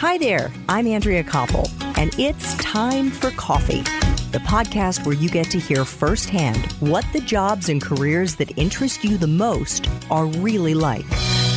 Hi there, I'm Andrea Koppel, and it's time for coffee, the podcast where you get to hear firsthand what the jobs and careers that interest you the most are really like.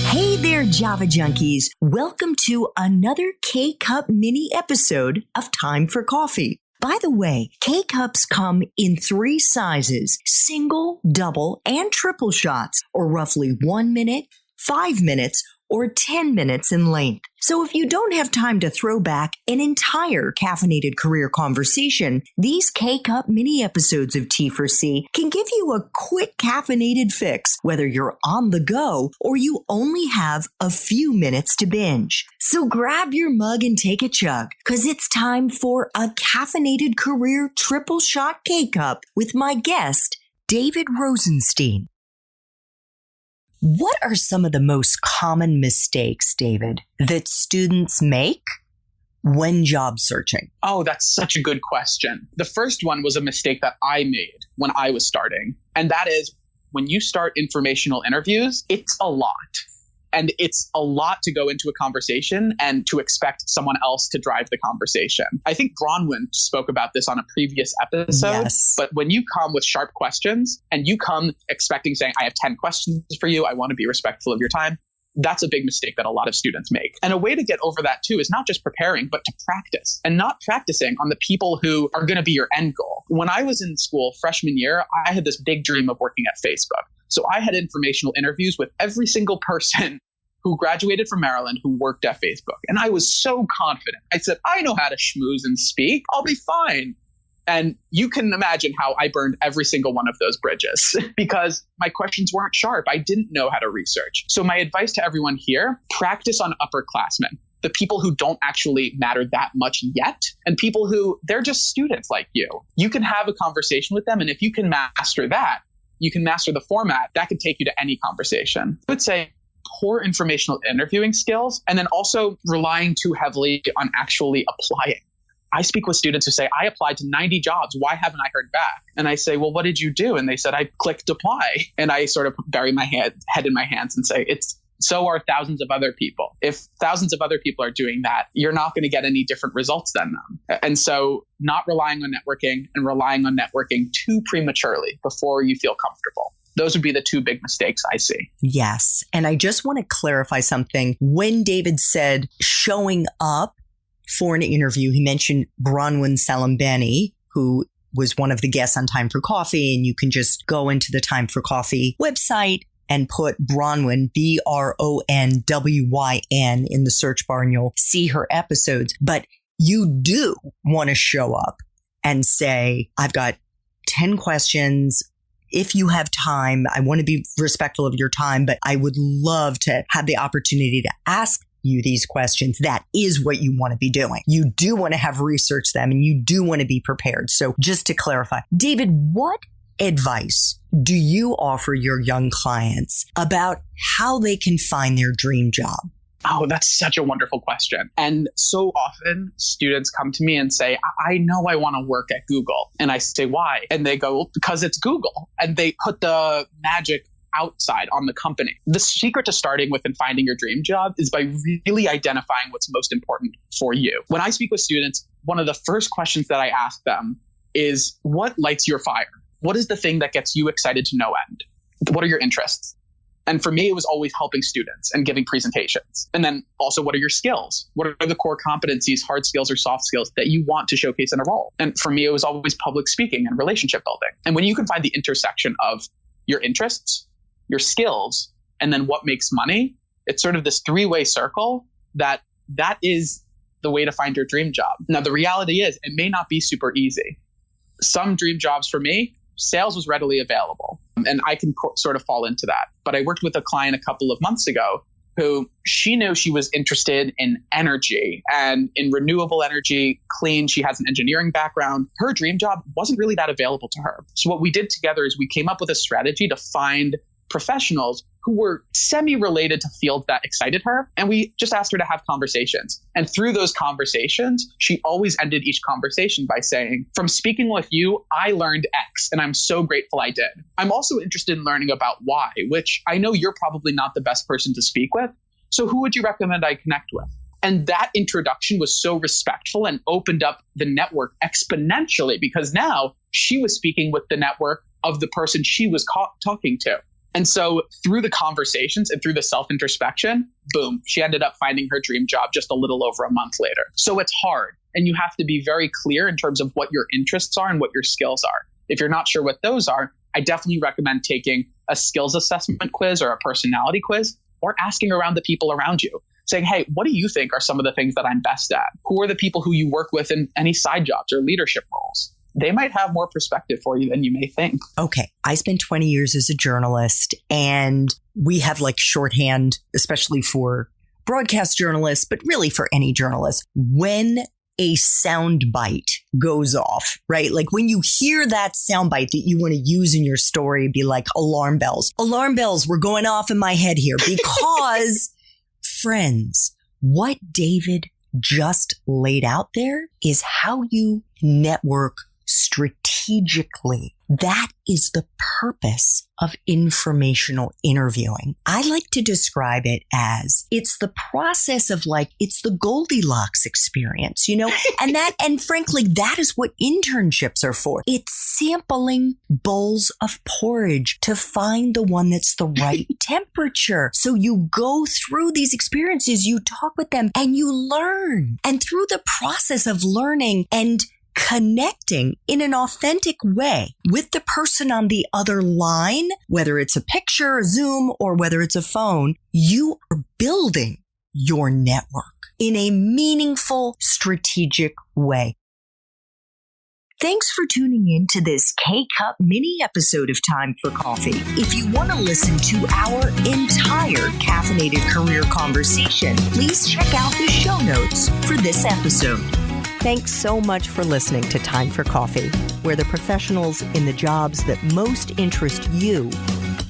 Hey there, Java junkies. Welcome to another K-Cup mini episode of Time for Coffee. By the way, K-Cups come in 3 sizes, single, double, and triple shots, or roughly 1 minute, 5 minutes, or 10 minutes in length. So if you don't have time to throw back an entire caffeinated career conversation, these K-Cup mini episodes of T4C can give you a quick caffeinated fix, whether you're on the go or you only have a few minutes to binge. So grab your mug and take a chug, because it's time for a caffeinated career triple shot K-Cup with my guest, David Rosenstein. What are some of the most common mistakes, David, that students make when job searching? Oh, that's such a good question. The first one was a mistake that I made when I was starting. And that is, when you start informational interviews, it's a lot. And it's a lot to go into a conversation and to expect someone else to drive the conversation. I think Bronwyn spoke about this on a previous episode. Yes. But when you come with sharp questions and you come expecting saying, I have 10 questions for you, I want to be respectful of your time, that's a big mistake that a lot of students make. And a way to get over that too is not just preparing, but to practice, and not practicing on the people who are going to be your end goal. When I was in school freshman year, I had this big dream of working at Facebook. So I had informational interviews with every single person who graduated from Maryland who worked at Facebook. And I was so confident. I said, I know how to schmooze and speak. I'll be fine. And you can imagine how I burned every single one of those bridges because my questions weren't sharp. I didn't know how to research. So my advice to everyone here, practice on upperclassmen, the people who don't actually matter that much yet, and people who they're just students like you. You can have a conversation with them. And if you can master that, you can master the format, that could take you to any conversation. I would say poor informational interviewing skills, and then also relying too heavily on actually applying. I speak with students who say, I applied to 90 jobs. Why haven't I heard back? And I say, well, what did you do? And they said, I clicked apply. And I sort of bury my head in my hands and say, so are thousands of other people. If thousands of other people are doing that, you're not going to get any different results than them. And so not relying on networking and relying on networking too prematurely before you feel comfortable. Those would be the 2 big mistakes I see. Yes. And I just want to clarify something. When David said showing up for an interview, he mentioned Bronwyn Salambani, who was one of the guests on Time for Coffee. And you can just go into the Time for Coffee website and put Bronwyn, BRONWYN, in the search bar, and you'll see her episodes. But you do want to show up and say, I've got 10 questions. If you have time, I want to be respectful of your time, but I would love to have the opportunity to ask you these questions. That is what you want to be doing. You do want to have researched them and you do want to be prepared. So just to clarify, David, what advice do you offer your young clients about how they can find their dream job? Oh, that's such a wonderful question. And so often students come to me and say, I know I want to work at Google. And I say, why? And they go, well, because it's Google. And they put the magic outside on the company. The secret to starting with and finding your dream job is by really identifying what's most important for you. When I speak with students, one of the first questions that I ask them is, what lights your fire? What is the thing that gets you excited to no end? What are your interests? And for me, it was always helping students and giving presentations. And then also, what are your skills? What are the core competencies, hard skills or soft skills that you want to showcase in a role? And for me, it was always public speaking and relationship building. And when you can find the intersection of your interests, your skills, and then what makes money, it's sort of this 3-way circle that is the way to find your dream job. Now, the reality is it may not be super easy. Some dream jobs for me, sales was readily available. And I can sort of fall into that. But I worked with a client a couple of months ago who she knew she was interested in energy and in renewable energy, clean. She has an engineering background. Her dream job wasn't really that available to her. So what we did together is we came up with a strategy to find professionals who were semi-related to fields that excited her. And we just asked her to have conversations. And through those conversations, she always ended each conversation by saying, from speaking with you, I learned X, and I'm so grateful I did. I'm also interested in learning about Y, which I know you're probably not the best person to speak with. So who would you recommend I connect with? And that introduction was so respectful and opened up the network exponentially, because now she was speaking with the network of the person she was talking to. And so through the conversations and through the self-introspection, boom, she ended up finding her dream job just a little over a month later. So it's hard. And you have to be very clear in terms of what your interests are and what your skills are. If you're not sure what those are, I definitely recommend taking a skills assessment quiz or a personality quiz, or asking around the people around you, saying, hey, what do you think are some of the things that I'm best at? Who are the people who you work with in any side jobs or leadership roles? They might have more perspective for you than you may think. Okay. I spent 20 years as a journalist, and we have like shorthand, especially for broadcast journalists, but really for any journalist. When a sound bite goes off, right? Like when you hear that sound bite that you want to use in your story, be like alarm bells. Alarm bells were going off in my head here because, friends, what David just laid out there is how you network strategically. That is the purpose of informational interviewing. I like to describe it as it's the process of it's the Goldilocks experience, and frankly, that is what internships are for. It's sampling bowls of porridge to find the one that's the right temperature. So you go through these experiences, you talk with them, and you learn. And through the process of learning and connecting in an authentic way with the person on the other line, whether it's a picture, a Zoom, or whether it's a phone, you are building your network in a meaningful, strategic way. Thanks for tuning in to this K-Cup mini episode of Time for Coffee. If you want to listen to our entire caffeinated career conversation, please check out the show notes for this episode. Thanks so much for listening to Time for Coffee, where the professionals in the jobs that most interest you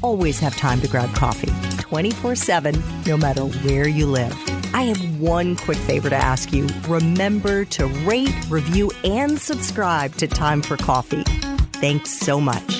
always have time to grab coffee 24/7, no matter where you live. I have one quick favor to ask you. Remember to rate, review, and subscribe to Time for Coffee. Thanks so much.